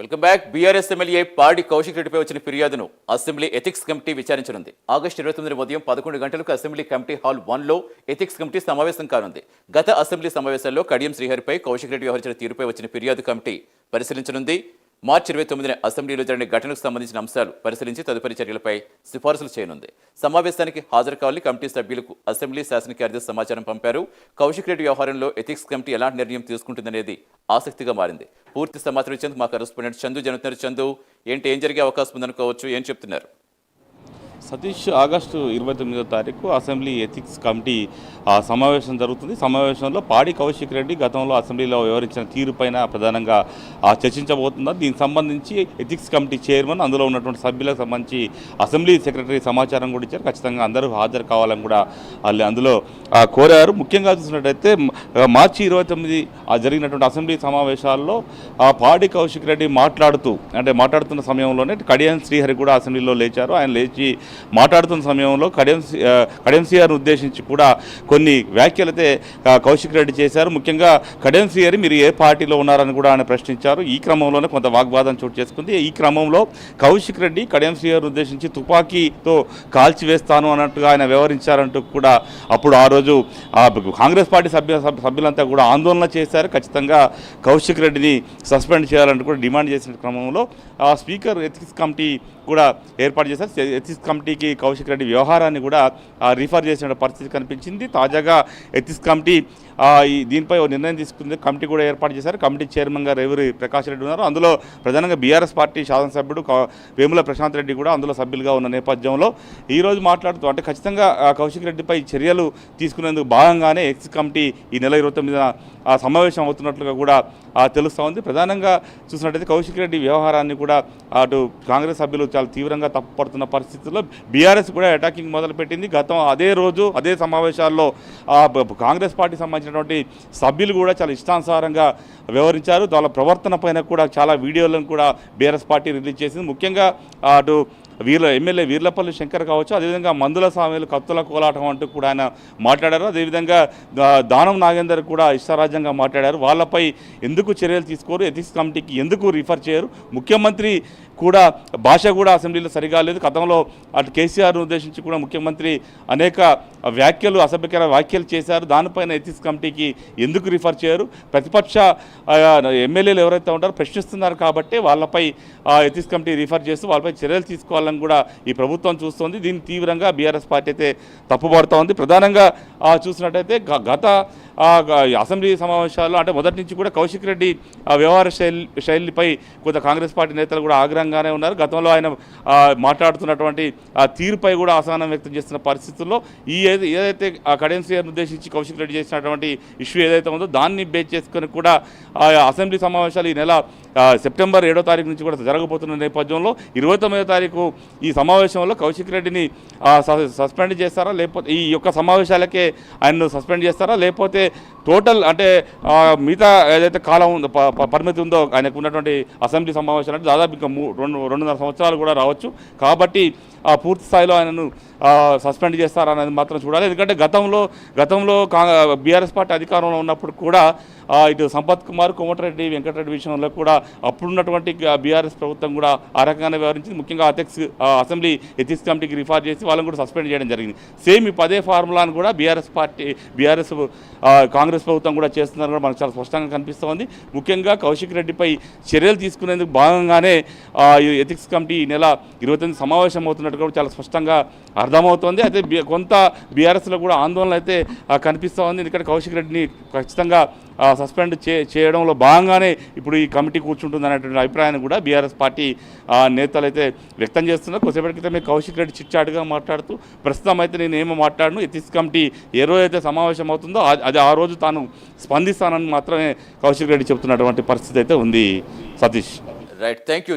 Welcome back. BRS MLA పాడి కౌశిక్ రెడ్డిపై వచ్చిన ఫిర్యాదును అసెంబ్లీ ఎథిక్స్ కమిటీ విచారించనుంది. ఆగస్టు 29 ఉదయం 11 గంటలకు అసెంబ్లీ కమిటీ హాల్ 1లో ఎథిక్స్ కమిటీ సమావేశం కానుంది. గత అసెంబ్లీ సమావేశాల్లో కడియం శ్రీహరిపై కౌశిక్ రెడ్డి వ్యవహరించిన తీరుపై వచ్చిన ఫిర్యాదు కమిటీ పరిశీలించనుంది. మార్చి 29న అసెంబ్లీలో జరిగిన ఘటనకు సంబంధించిన అంశాలు పరిశీలించి తదుపరి చర్యలపై సిఫారసులు చేయనుంది. సమావేశానికి హాజరు కావాలని కమిటీ సభ్యులకు అసెంబ్లీ శాసన కార్యదర్శి సమాచారం పంపారు. కౌశిక్ రెడ్డి వ్యవహారంలో ఎథిక్స్ కమిటీ ఎలాంటి నిర్ణయం తీసుకుంటుందనేది ఆసక్తిగా మారింది. పూర్తి సమాచారం ఇచ్చేందుకు మా కరెస్పాండెంట్ చందు జరుగుతున్నారు. చందు, ఏం జరిగే అవకాశం ఉందనుకోవచ్చు, ఏం చెప్తున్నారు? సతీష్, ఆగస్టు 29వ తారీఖు అసెంబ్లీ ఎథిక్స్ కమిటీ సమావేశం జరుగుతుంది. సమావేశంలో పాడి కౌశిక్ రెడ్డి గతంలో అసెంబ్లీలో వ్యవహరించిన తీరుపైన ప్రధానంగా చర్చించబోతున్నారు. దీనికి సంబంధించి ఎథిక్స్ కమిటీ చైర్మన్, అందులో ఉన్నటువంటి సభ్యులకు సంబంధించి అసెంబ్లీ సెక్రటరీ సమాచారం కూడా ఇచ్చారు. ఖచ్చితంగా అందరూ హాజరు కావాలని కూడా వాళ్ళు అందులో కోరారు. ముఖ్యంగా చూసినట్టయితే మార్చి 29 జరిగినటువంటి అసెంబ్లీ సమావేశాల్లో పాడి కౌశిక్ రెడ్డి మాట్లాడుతున్న సమయంలోనే కడియం శ్రీహరి కూడా అసెంబ్లీలో లేచారు. ఆయన లేచి మాట్లాడుతున్న సమయంలో కడియం శ్రీహరిని ఉద్దేశించి కూడా కొన్ని వ్యాఖ్యలైతే కౌశిక్ రెడ్డి చేశారు. ముఖ్యంగా కడియం శ్రీహరి మీరు ఏ పార్టీలో ఉన్నారని కూడా ఆయన ప్రశ్నించారు. ఈ క్రమంలోనే కొంత వాగ్వాదం చోటు చేసుకుంది. ఈ క్రమంలో కౌశిక్ రెడ్డి కడియం శ్రీహరిని ఉద్దేశించి తుపాకీతో కాల్చివేస్తాను అన్నట్టుగా ఆయన వ్యవహరించారంటూ కూడా అప్పుడు ఆ రోజు కాంగ్రెస్ పార్టీ సభ్యులంతా కూడా ఆందోళన చేశారు. ఖచ్చితంగా కౌశిక్ రెడ్డిని సస్పెండ్ చేయాలంటూ కూడా డిమాండ్ చేసిన క్రమంలో స్పీకర్ ఎథిక్స్ కమిటీ కూడా ఏర్పాటు చేశారు. ఎథిక్స్ కమిటీకి కౌశిక్ రెడ్డి వ్యవహారాన్ని కూడా రిఫర్ చేసిన పరిస్థితి కనిపించింది. తాజాగా ఎథిక్స్ కమిటీ దీనిపై నిర్ణయం తీసుకుంది. కమిటీ కూడా ఏర్పాటు చేశారు. కమిటీ చైర్మన్గా రేవూరి ప్రకాష్ రెడ్డి ఉన్నారు. అందులో ప్రధానంగా బీఆర్ఎస్ పార్టీ శాసనసభ్యుడు వేముల ప్రశాంత్ రెడ్డి కూడా అందులో సభ్యులుగా ఉన్న నేపథ్యంలో ఈరోజు మాట్లాడుతూ అంటే ఖచ్చితంగా కౌశిక్ రెడ్డిపై చర్యలు తీసుకునేందుకు భాగంగానే ఎథిక్స్ కమిటీ ఈ నెల 29న సమావేశం అవుతున్నట్లుగా కూడా తెలుస్తూ ఉంది. ప్రధానంగా చూసినట్టయితే కౌశిక్ రెడ్డి వ్యవహారాన్ని కూడా అటు కాంగ్రెస్ సభ్యులు చాలా తీవ్రంగా తప్పుపడుతున్న పరిస్థితుల్లో బీఆర్ఎస్ కూడా అటాకింగ్ మొదలుపెట్టింది. అదే రోజు అదే సమావేశాల్లో కాంగ్రెస్ పార్టీ సంబంధించినటువంటి సభ్యులు కూడా చాలా ఇష్టానుసారంగా వ్యవహరించారు. వాళ్ళ ప్రవర్తన పైన కూడా చాలా వీడియోలను కూడా బీఆర్ఎస్ పార్టీ రిలీజ్ చేసింది. ముఖ్యంగా అటు ఎమ్మెల్యే వీర్లపల్లి శంకర్ కావచ్చు, అదేవిధంగా మందుల స్వామిలు కత్తుల కోలాటం అంటూ కూడా ఆయన మాట్లాడారు. అదేవిధంగా దానం నాగేందర్ కూడా ఇష్టారాజ్యంగా మాట్లాడారు. వాళ్ళపై ఎందుకు చర్యలు తీసుకోరు, ఎథిక్స్ కమిటీకి ఎందుకు రిఫర్ చేయరు, ముఖ్యమంత్రి కూడా భాష కూడా అసెంబ్లీలో సరిగా లేదు. గతంలో అటు కేసీఆర్ను ఉద్దేశించి కూడా ముఖ్యమంత్రి అనేక అసభ్యకర వ్యాఖ్యలు చేశారు. దానిపైన ఎథిక్స్ కమిటీకి ఎందుకు రిఫర్ చేయరు? ప్రతిపక్ష ఎమ్మెల్యేలు ఎవరైతే ఉంటారో ప్రశ్నిస్తున్నారు కాబట్టి వాళ్ళపై ఎథిక్స్ కమిటీ రిఫర్ చేస్తూ వాళ్ళపై చర్యలు తీసుకోవాలని కూడా ఈ ప్రభుత్వం చూస్తోంది. దీన్ని తీవ్రంగా బీఆర్ఎస్ పార్టీ అయితే తప్పుపడుతూ ఉంది. ప్రధానంగా చూసినట్టయితే గత అసెంబ్లీ సమావేశాల్లో అంటే మొదటి నుంచి కూడా కౌశిక్ రెడ్డి వ్యవహార శైలిపై కొంత కాంగ్రెస్ పార్టీ నేతలు కూడా ఆగ్రహంగానే ఉన్నారు. గతంలో ఆయన మాట్లాడుతున్నటువంటి తీరుపై కూడా అసహనం వ్యక్తం చేస్తున్న పరిస్థితుల్లో ఏదైతే కడియం శ్రీహరిని ఉద్దేశించి కౌశిక్ రెడ్డి చేసినటువంటి ఇష్యూ ఏదైతే ఉందో దాన్ని బేస్ చేసుకొని కూడా అసెంబ్లీ సమావేశాలు ఈ నెల సెప్టెంబర్ 7వ తారీఖు నుంచి కూడా జరగబోతున్న నేపథ్యంలో 29వ తారీఖు ఈ సమావేశంలో కౌశిక్ రెడ్డిని సస్పెండ్ చేస్తారా, లేకపోతే ఈ యొక్క సమావేశాలకే ఆయన్ను సస్పెండ్ చేస్తారా, లేకపోతే టోటల్ అంటే మిగతా ఏదైతే కాలం ఉందో పరిమితి ఉందో ఆయనకు ఉన్నటువంటి అసెంబ్లీ సమావేశాలు అంటే దాదాపు ఇంకా 2.5 సంవత్సరాలు కూడా రావచ్చు. కాబట్టి పూర్తి స్థాయిలో ఆయనను సస్పెండ్ చేస్తారనేది మాత్రం చూడాలి. ఎందుకంటే గతంలో బీఆర్ఎస్ పార్టీ అధికారంలో ఉన్నప్పుడు కూడా ఇటు సంపత్ కుమార్, కోమటిరెడ్డి వెంకటరెడ్డి విషయంలో కూడా అప్పుడున్నటువంటి బీఆర్ఎస్ ప్రభుత్వం కూడా ఆ రకంగానే వ్యవహరించింది. ముఖ్యంగా అసెంబ్లీ ఎథిక్స్ కమిటీకి రిఫర్ చేసి వాళ్ళని కూడా సస్పెండ్ చేయడం జరిగింది. సేమ్ ఈ పదే ఫార్ములాను కూడా బీఆర్ఎస్ కాంగ్రెస్ ప్రభుత్వం కూడా చేస్తున్నారు కూడా మనకు చాలా స్పష్టంగా కనిపిస్తోంది. ముఖ్యంగా కౌశిక్ రెడ్డిపై చర్యలు తీసుకునేందుకు భాగంగానే ఎథిక్స్ కమిటీ ఈ నెల 29 సమావేశం అవుతున్నట్టు కూడా చాలా స్పష్టంగా అర్థమవుతోంది. అయితే కొంత బీఆర్ఎస్లో కూడా ఆందోళన అయితే కనిపిస్తూ ఉంది. ఎందుకంటే కౌశిక్ రెడ్డిని ఖచ్చితంగా సస్పెండ్ చేయడంలో భాగంగానే ఇప్పుడు ఈ కమిటీ కూర్చుంటుంది అనేటువంటి అభిప్రాయాన్ని కూడా బీఆర్ఎస్ పార్టీ నేతలు అయితే వ్యక్తం చేస్తున్నారు. కొద్దిసేపటి క్రితమే కౌశిక్ రెడ్డి చిట్చాటుగా మాట్లాడుతూ ప్రస్తుతం అయితే నేను ఏమో మాట్లాడను, ఎథిక్స్ కమిటీ ఏ రోజైతే సమావేశం అవుతుందో అది ఆ రోజు తాను స్పందిస్తానని మాత్రమే కౌశిక్ రెడ్డి చెబుతున్నటువంటి పరిస్థితి అయితే ఉంది. Satish, right, thank you.